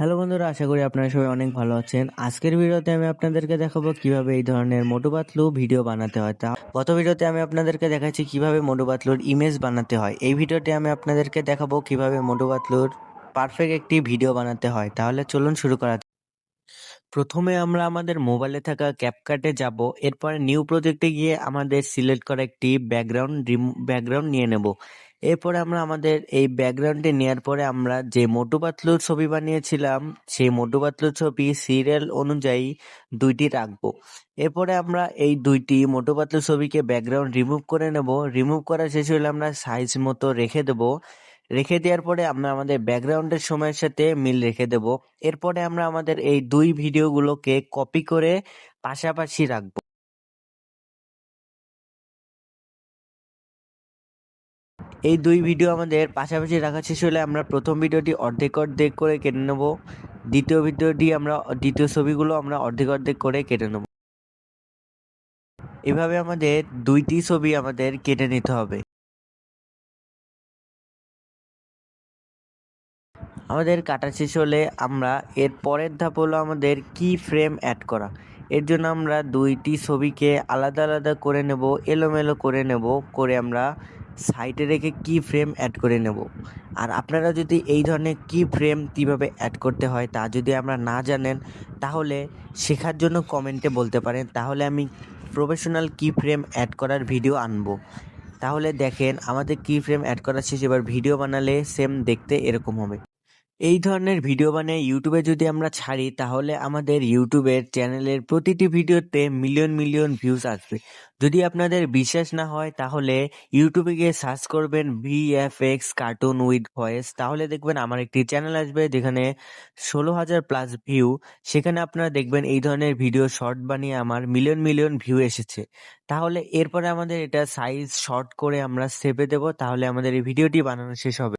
Hello বন্ধুরা, আশা করি আপনারা সবাই অনেক ভালো আছেন। আজকের ভিডিওতে আমি আপনাদেরকে দেখাবো কিভাবে এই ধরনের মোটু পাতলু ভিডিও বানাতে হয়। গত ভিডিওতে আমি আপনাদেরকে দেখাচ্ছি কিভাবে মোটু পাতলুর ইমেজ বানাতে হয়। এই ভিডিওতে আমি আপনাদেরকে দেখাবো কিভাবে মোটু পাতলুর পারফেক্ট একটি ভিডিও বানাতে হয়। তাহলে চলুন শুরু করা যাক। প্রথমে আমরা আমাদের মোবাইলে থাকা ক্যাপকাটে যাব, এরপরে নিউ প্রজেক্টে গিয়ে আমাদের সিলেক্ট করা একটি ব্যাকগ্রাউন্ড নিয়ে নেব। এরপরে আমরা আমাদের এই ব্যাকগ্রাউন্ডে নেওয়ার পরে আমরা যে মোটু পাতলুর ছবি বানিয়েছিলাম সেই মোটু পাতলুর ছবি সিরিয়াল অনুযায়ী দুইটি রাখবো। এরপরে আমরা এই দুইটি মোটু পাতলুর ছবিকে ব্যাকগ্রাউন্ড রিমুভ করে নেব। রিমুভ করা শেষ হলে আমরা সাইজ মতো রেখে দেব। রেখে দেওয়ার পরে আমরা আমাদের ব্যাকগ্রাউন্ডের সময়ের সাথে মিল রেখে দেব। এরপরে আমরা আমাদের এই দুই ভিডিওগুলোকে কপি করে পাশাপাশি রাখবো। এই দুই ভিডিও আমাদের পাশাপাশি রাখা শেষ হলে আমরা প্রথম ভিডিওটি অর্ধেক অর্ধেক করে কেটে নেব। দ্বিতীয় ছবিগুলো আমরা অর্ধেক অর্ধেক করে কেটে নেব। এভাবে আমাদের দুইটি ছবি আমাদের কেটে নিতে হবে। আমাদের কাটা শেষ হলে আমরা এর পরের ধাপ হলো আমাদের কি ফ্রেম অ্যাড করা। এর জন্য আমরা দুইটি ছবিকে আলাদা আলাদা করে নেব, এলোমেলো করে নেব, করে আমরা সাইডে রেখে কি ফ্রেম অ্যাড করে নেব। আর আপনারা যদি এই ধরনের কি ফ্রেম কীভাবে অ্যাড করতে হয় তা যদি আমরা না জানেন, তাহলে শেখার জন্য কমেন্টে বলতে পারেন, তাহলে আমি প্রফেশনাল কি ফ্রেম অ্যাড করার ভিডিও আনবো। তাহলে দেখেন আমাদের কি ফ্রেম অ্যাড করা শেষ, এবার ভিডিও বানালে সেম দেখতে এরকম হবে। এই ধরনের ভিডিও বানিয়ে ইউটিউবে যদি আমরা ছাড়ি, তাহলে আমাদের ইউটিউবের চ্যানেলের প্রতিটি ভিডিওতে মিলিয়ন মিলিয়ন ভিউজ আসবে। যদি আপনাদের বিশ্বাস না হয়, তাহলে ইউটিউবে গিয়ে সার্চ করবেন ভিএফএক্স কার্টুন উইথ ভয়েস, তাহলে দেখবেন আমার একটি চ্যানেল আসবে যেখানে 16,000+ ভিউ। সেখানে আপনারা দেখবেন এই ধরনের ভিডিও শর্ট বানিয়ে আমার মিলিয়ন মিলিয়ন ভিউ এসেছে। তাহলে এরপরে আমাদের এটা সাইজ শর্ট করে আমরা সেভে দেব, তাহলে আমাদের এই ভিডিওটি বানানো শেষ হবে।